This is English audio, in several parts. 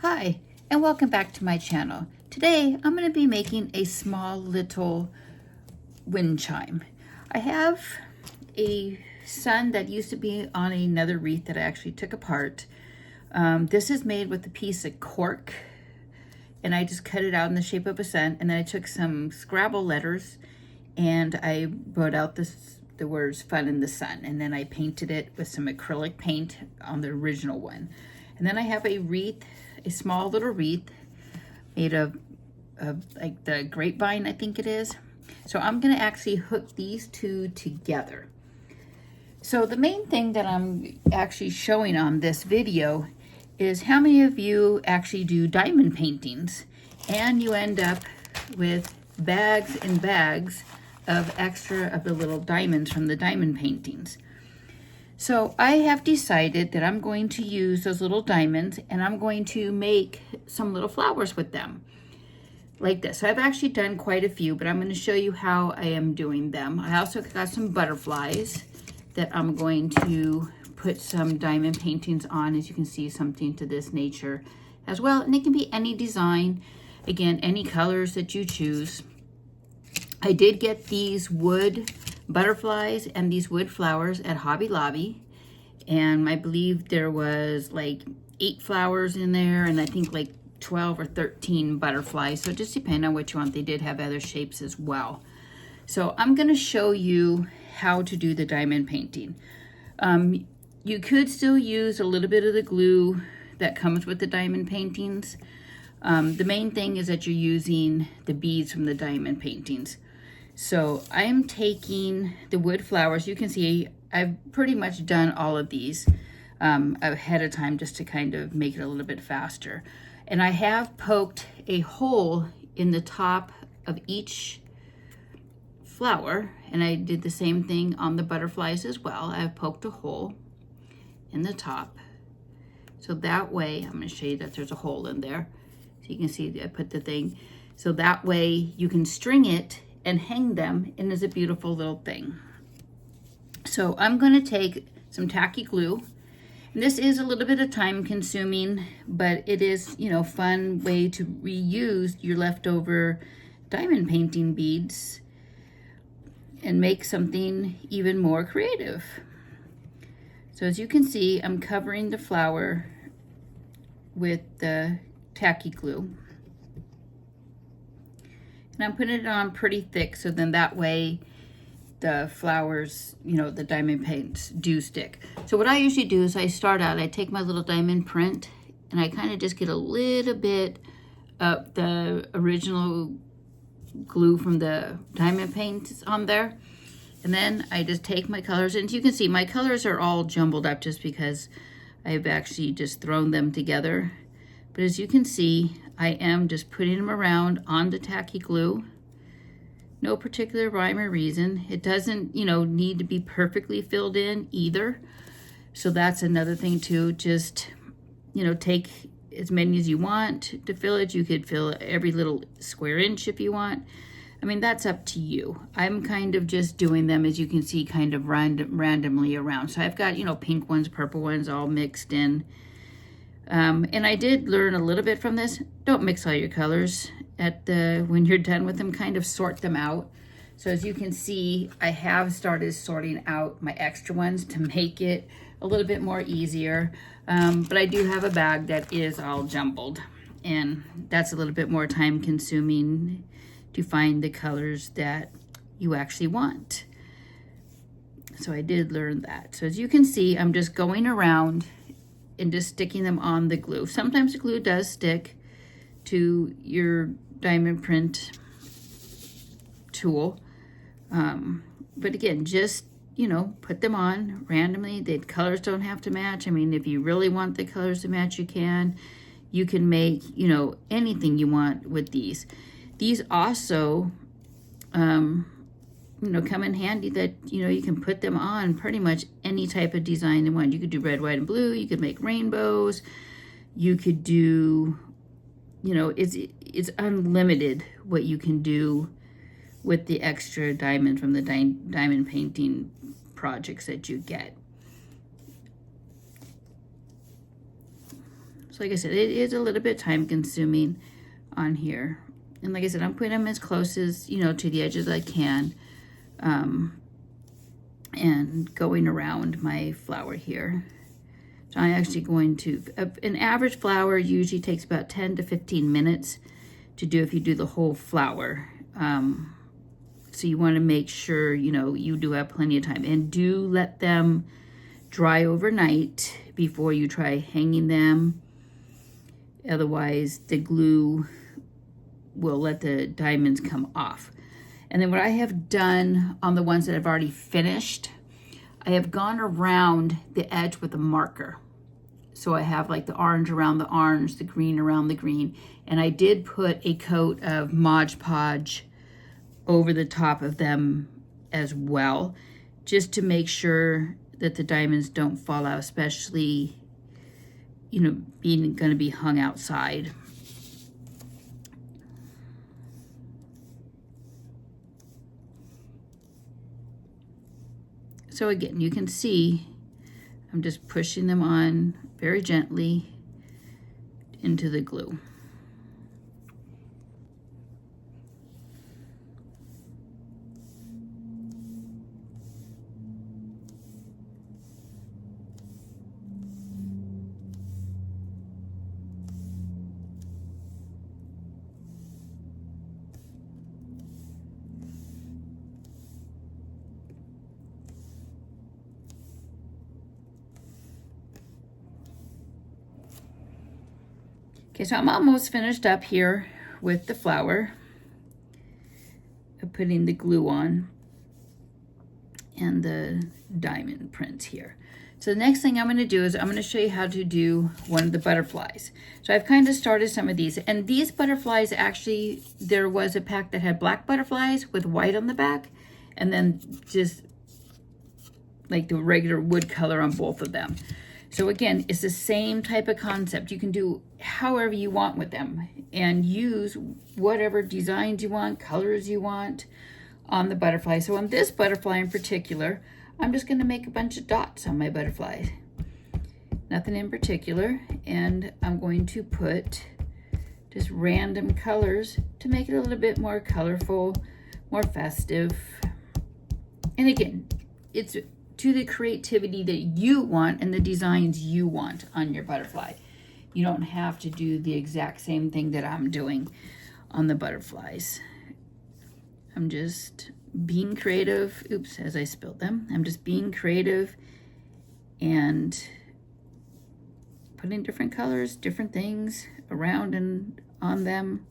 Hi, and welcome back to my channel. Today, I'm going to be making a small little wind chime. I have a sun that used to be on another wreath that I actually took apart. This is made with a piece of cork, and I just cut it out in the shape of a sun, and then I took some Scrabble letters, and I wrote out the words fun in the sun, and then I painted it with some acrylic paint on the original one. And then I have a wreath, a small little wreath made of like the grapevine, I think it is. So I'm gonna actually hook these two together. So the main thing that I'm actually showing on this video is how many of you actually do diamond paintings and you end up with bags and bags of extra of the little diamonds from the diamond paintings. So I have decided that I'm going to use those little diamonds and I'm going to make some little flowers with them like this. So I've actually done quite a few, but I'm going to show you how I am doing them. I also got some butterflies that I'm going to put some diamond paintings on, as you can see, something to this nature as well. And it can be any design, again, any colors that you choose. I did get these wood butterflies and these wood flowers at Hobby Lobby, and I believe there was like 8 flowers in there and I think like 12 or 13 butterflies, so it just depends on what you want. They did have other shapes as well. So I'm going to show you how to do the diamond painting. You could still use a little bit of the glue that comes with the diamond paintings. The main thing is that you're using the beads from the diamond paintings. So I'm taking the wood flowers. You can see I've pretty much done all of these ahead of time just to kind of make it a little bit faster. And I have poked a hole in the top of each flower, and I did the same thing on the butterflies as well. I've poked a hole in the top. So that way, I'm going to show you that there's a hole in there. So you can see I put the thing. So that way you can string it and hang them, and it's a beautiful little thing. So I'm going to take some tacky glue, and this is a little bit of time consuming, but it is, you know, fun way to reuse your leftover diamond painting beads and make something even more creative. So as you can see, I'm covering the flower with the tacky glue. And I'm putting it on pretty thick, so then that way the flowers, you know, the diamond paints do stick. So what I usually do is I start out, I take my little diamond print and I kind of just get a little bit of the original glue from the diamond paints on there. And then I just take my colors, and as you can see, my colors are all jumbled up just because I've actually just thrown them together. But as you can see, I am just putting them around on the tacky glue. No particular rhyme or reason. It doesn't, you know, need to be perfectly filled in either. So that's another thing too. Just, you know, take as many as you want to fill it. You could fill every little square inch if you want. I mean, that's up to you. I'm kind of just doing them, as you can see, kind of randomly around. So I've got, you know, pink ones, purple ones all mixed in. And I did learn a little bit from this. Don't mix all your colors when you're done with them, kind of sort them out. So as you can see, I have started sorting out my extra ones to make it a little bit more easier. But I do have a bag that is all jumbled, and that's a little bit more time consuming to find the colors that you actually want. So I did learn that. So as you can see, I'm just going around and just sticking them on the glue. Sometimes the glue does stick to your diamond print tool. But again, just, you know, put them on randomly. The colors don't have to match. I mean, if you really want the colors to match, you can. You can make, you know, anything you want with these. These also, you know, come in handy that, you know, you can put them on pretty much any type of design you want. You could do red, white, and blue. You could make rainbows. You could do, you know, it's unlimited what you can do with the extra diamond from the diamond painting projects that you get. So like I said, it is a little bit time consuming on here. And like I said, I'm putting them as close as, you know, to the edge as I can. And going around my flower here. So I'm actually going to, an average flower usually takes about 10 to 15 minutes to do if you do the whole flower. So you want to make sure, you know, you do have plenty of time. And do let them dry overnight before you try hanging them. Otherwise, the glue will let the diamonds come off. And then what I have done on the ones that I've already finished, I have gone around the edge with a marker. So I have like the orange around the orange, the green around the green. And I did put a coat of Mod Podge over the top of them as well, just to make sure that the diamonds don't fall out, especially, you know, being going to be hung outside. So again, you can see I'm just pushing them on very gently into the glue. Okay, so I'm almost finished up here with the flower. I'm putting the glue on and the diamond prints here. So the next thing I'm going to do is I'm going to show you how to do one of the butterflies. So I've kind of started some of these, and these butterflies actually, there was a pack that had black butterflies with white on the back, and then just like the regular wood color on both of them. So again, it's the same type of concept. You can do however you want with them and use whatever designs you want, colors you want on the butterfly. So on this butterfly in particular, I'm just going to make a bunch of dots on my butterfly. Nothing in particular. And I'm going to put just random colors to make it a little bit more colorful, more festive. And again, it's to the creativity that you want and the designs you want on your butterfly. You don't have to do the exact same thing that I'm doing on the butterflies. I'm just being creative. Oops, as I spilled them. I'm just being creative and putting different colors, different things around and on them.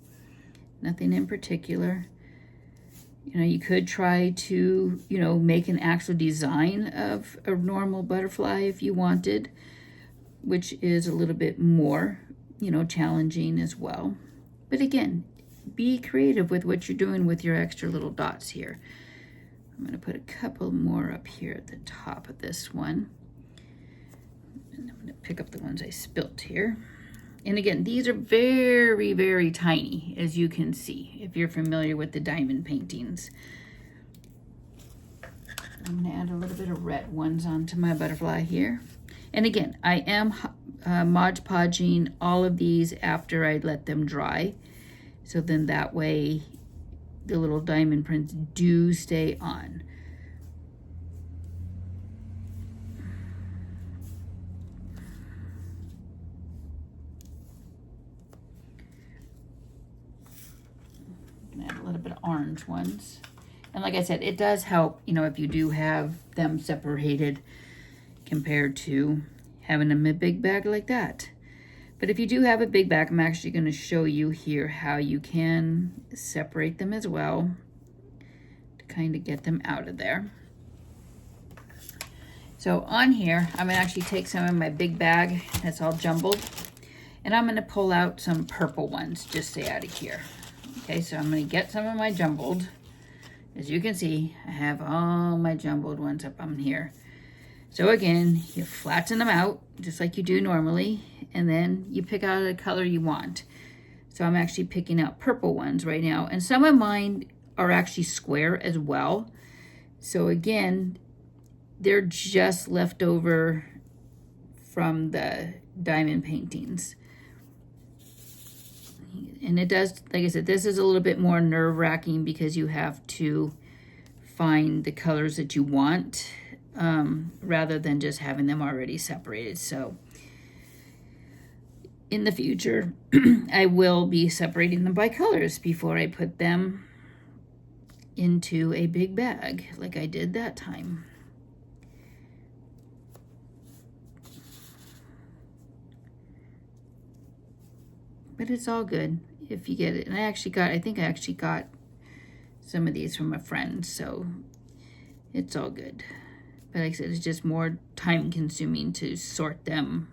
Nothing in particular. You know, you could try to, you know, make an actual design of a normal butterfly if you wanted, which is a little bit more, you know, challenging as well. But again, be creative with what you're doing with your extra little dots here. I'm going to put a couple more up here at the top of this one. And I'm going to pick up the ones I spilt here. And again, these are very, very tiny, as you can see, if you're familiar with the diamond paintings. I'm going to add a little bit of red ones onto my butterfly here. And again, I am Mod Podging all of these after I let them dry. So then that way the little diamond prints do stay on. Add a little bit of orange ones. And like I said, it does help, you know, if you do have them separated compared to having them in a big bag like that. But if you do have a big bag, I'm actually going to show you here how you can separate them as well to kind of get them out of there. So on here, I'm going to actually take some of my big bag that's all jumbled, and I'm going to pull out some purple ones just say out of here. Okay, so I'm going to get some of my jumbled. As you can see, I have all my jumbled ones up on here. So again, you flatten them out just like you do normally, and then you pick out a color you want. So I'm actually picking out purple ones right now, and some of mine are actually square as well. So again, they're just left over from the diamond paintings. And it does, like I said, this is a little bit more nerve-wracking because you have to find the colors that you want rather than just having them already separated. So in the future, I will be separating them by colors before I put them into a big bag like I did that time. But it's all good if you get it. And I think I actually got some of these from a friend, so it's all good. But like I said, it's just more time consuming to sort them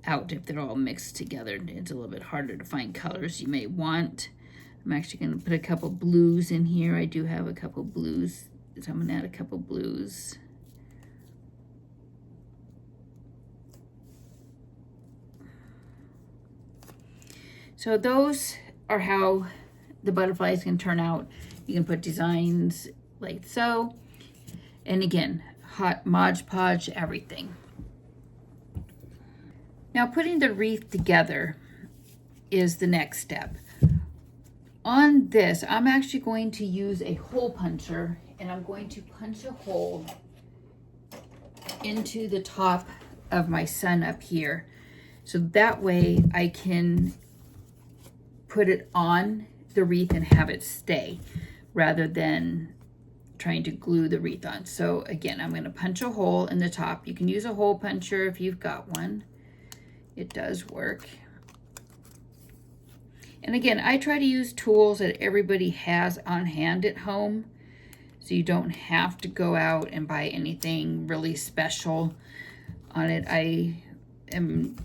out if they're all mixed together. It's a little bit harder to find colors you may want. I'm actually going to put a couple blues in here. I do have a couple blues, so I'm going to add a couple blues. So those are how the butterflies can turn out. You can put designs like so. And again, hot Mod Podge everything. Now putting the wreath together is the next step. On this, I'm actually going to use a hole puncher, and I'm going to punch a hole into the top of my sun up here. So that way I can put it on the wreath and have it stay rather than trying to glue the wreath on. So again, I'm going to punch a hole in the top. You can use a hole puncher if you've got one. It does work. And again, I try to use tools that everybody has on hand at home, so you don't have to go out and buy anything really special on it. I am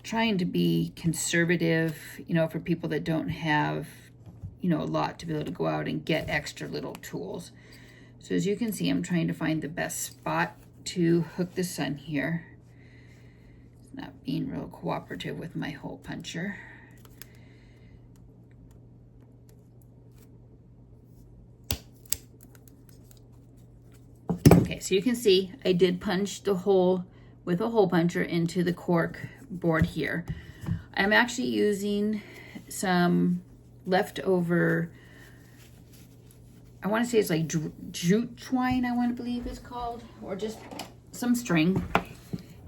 trying to be conservative, you know, for people that don't have, you know, a lot to be able to go out and get extra little tools. So as you can see, I'm trying to find the best spot to hook the sun here. Not being real cooperative with my hole puncher. Okay, so you can see I did punch the hole with a hole puncher into the cork board here. I'm actually using some leftover, I want to say it's like jute twine, I want to believe it's called, or just some string.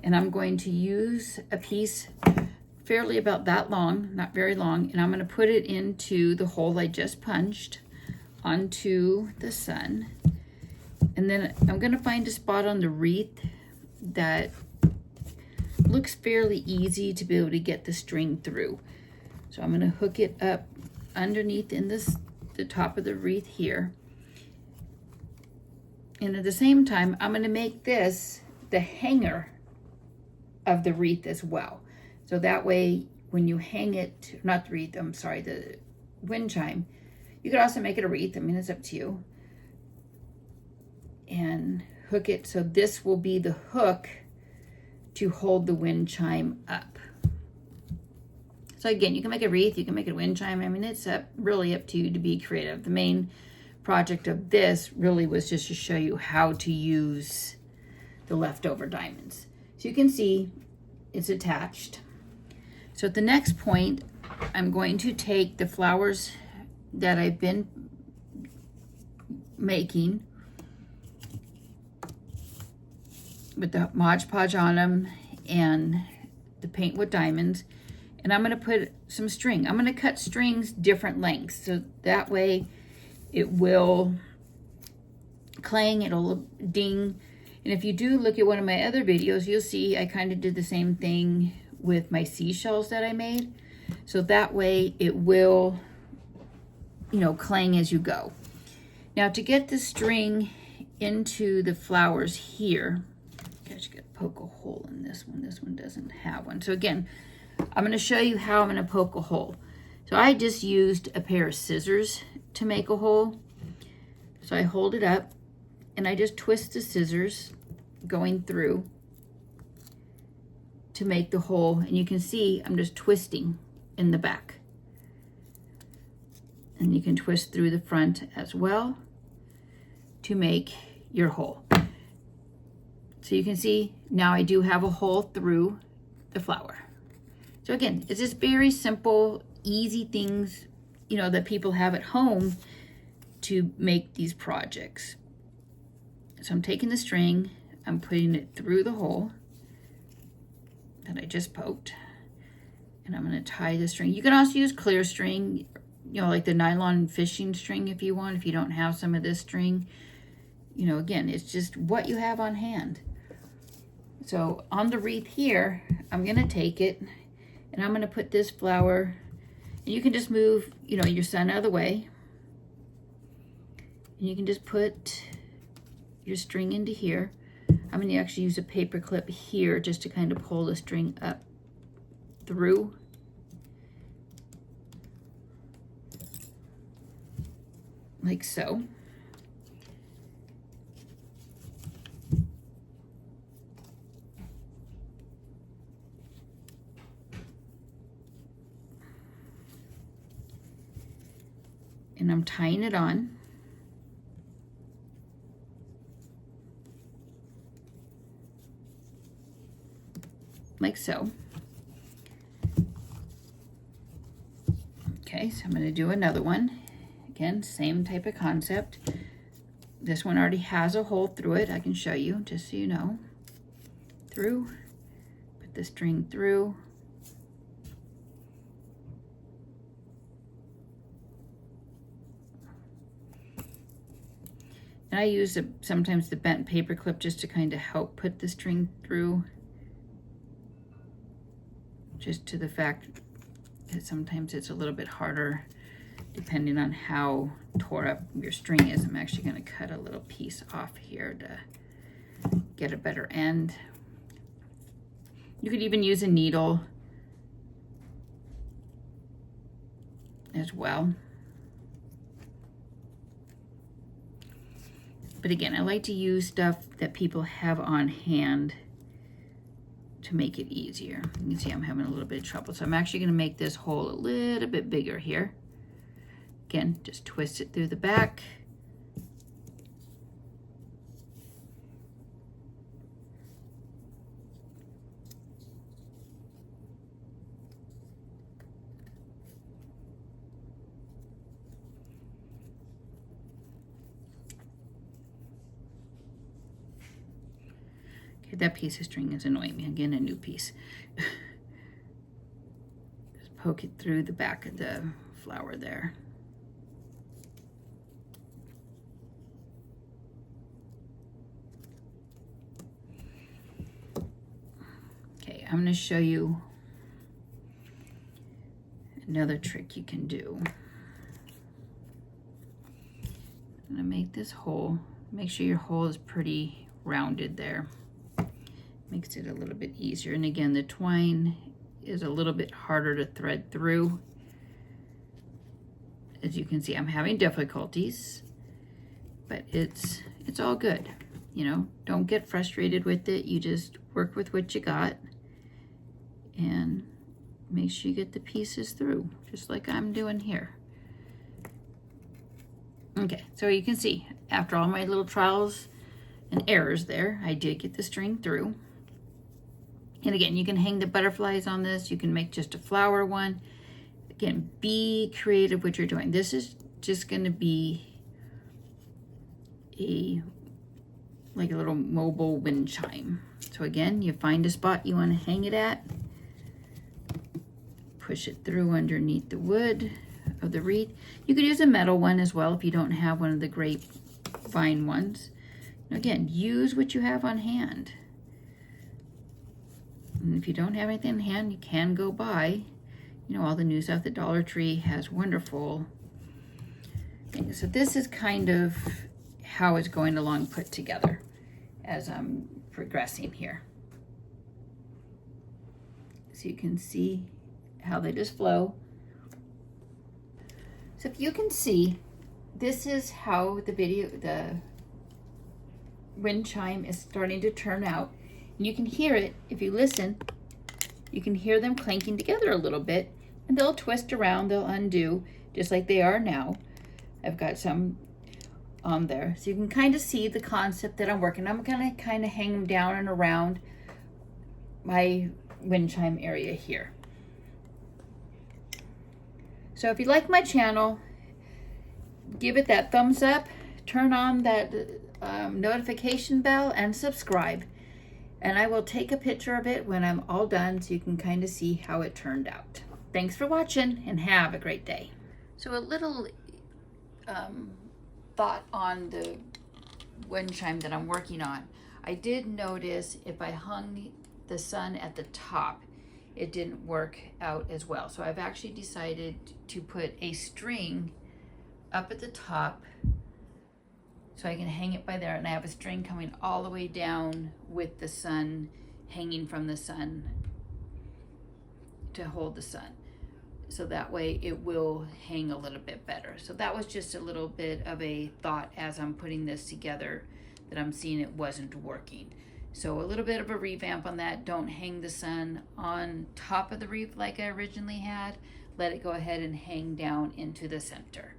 And I'm going to use a piece fairly about that long, not very long, and I'm going to put it into the hole I just punched onto the sun. And then I'm going to find a spot on the wreath that looks fairly easy to be able to get the string through. So I'm going to hook it up underneath in the top of the wreath here. And at the same time, I'm going to make this the hanger of the wreath as well. So that way, when you hang it, not the wreath, I'm sorry, the wind chime, you could also make it a wreath. I mean, it's up to you. And hook it so this will be the hook to hold the wind chime up. So again, you can make a wreath, you can make a wind chime. I mean, it's really up to you to be creative. The main project of this really was just to show you how to use the leftover diamonds. So you can see it's attached. So at the next point, I'm going to take the flowers that I've been making with the Mod Podge on them and the paint with diamonds, and I'm going to put some string. I'm going to cut strings different lengths, so that way it will clang, it'll ding. And if you do look at one of my other videos, you'll see I kind of did the same thing with my seashells that I made. So that way it will, you know, clang as you go. Now to get the string into the flowers here, I just gotta poke a hole in this one. This one doesn't have one. So again, I'm gonna show you how I'm gonna poke a hole. So I just used a pair of scissors to make a hole. So I hold it up and I just twist the scissors going through to make the hole, and you can see I'm just twisting in the back, and you can twist through the front as well to make your hole. So you can see now I do have a hole through the flower. So again, it's just very simple, easy things, you know, that people have at home to make these projects. So I'm taking the string, I'm putting it through the hole that I just poked, and I'm going to tie the string. You can also use clear string, you know, like the nylon fishing string if you want, if you don't have some of this string. You know, again, it's just what you have on hand. So on the wreath here, I'm going to take it and I'm going to put this flower, and you can just move, you know, your sun out of the way. And you can just put your string into here. I'm going to actually use a paper clip here just to kind of pull the string up through. Like so. And I'm tying it on. Like so. Okay, so I'm going to do another one. Again, same type of concept. This one already has a hole through it. I can show you, just so you know. Through, put the string through. And I use sometimes the bent paper clip just to kind of help put the string through. Just to the fact that sometimes it's a little bit harder depending on how tore up your string is. I'm actually going to cut a little piece off here to get a better end. You could even use a needle as well. But again, I like to use stuff that people have on hand to make it easier. You can see I'm having a little bit of trouble. So I'm actually going to make this hole a little bit bigger here. Again, just twist it through the back. Okay, that piece of string is annoying me. Again, a new piece. Just poke it through the back of the flower there. Okay, I'm going to show you another trick you can do. I'm going to make this hole. Make sure your hole is pretty rounded there. Makes it a little bit easier. And again, the twine is a little bit harder to thread through. As you can see, I'm having difficulties, but it's all good. You know, don't get frustrated with it. You just work with what you got and make sure you get the pieces through, just like I'm doing here. Okay, so you can see, after all my little trials and errors there, I did get the string through. And again, you can hang the butterflies on this. You can make just a flower one. Again, be creative what you're doing. This is just going to be like a little mobile wind chime. So again, you find a spot you want to hang it at. Push it through underneath the wood of the wreath. You could use a metal one as well if you don't have one of the grapevine ones. Again, use what you have on hand. And if you don't have anything in hand, you can go buy, you know, all the new stuff. The Dollar Tree has wonderful things. So this is kind of how it's going along put together as I'm progressing here. So you can see how they just flow. So if you can see, this is how the wind chime is starting to turn out. And you can hear it, if you listen, you can hear them clanking together a little bit, and they'll twist around, they'll undo, just like they are now. I've got some on there. So you can kind of see the concept that I'm working. I'm gonna kind of hang them down and around my wind chime area here. So if you like my channel, give it that thumbs up, turn on that notification bell, and subscribe. And I will take a picture of it when I'm all done so you can kind of see how it turned out. Thanks for watching and have a great day. So a little thought on the wind chime that I'm working on. I did notice if I hung the sun at the top, it didn't work out as well. So I've actually decided to put a string up at the top so I can hang it by there, and I have a string coming all the way down with the sun hanging from the sun to hold the sun. So that way it will hang a little bit better. So that was just a little bit of a thought as I'm putting this together, that I'm seeing it wasn't working. So a little bit of a revamp on that. Don't hang the sun on top of the wreath like I originally had. Let it go ahead and hang down into the center.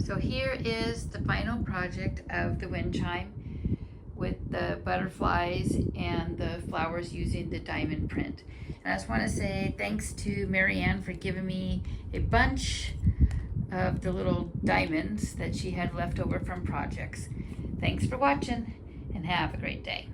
So here is the final project of the wind chime with the butterflies and the flowers using the diamond print. And I just want to say thanks to Marianne for giving me a bunch of the little diamonds that she had left over from projects. Thanks for watching and have a great day.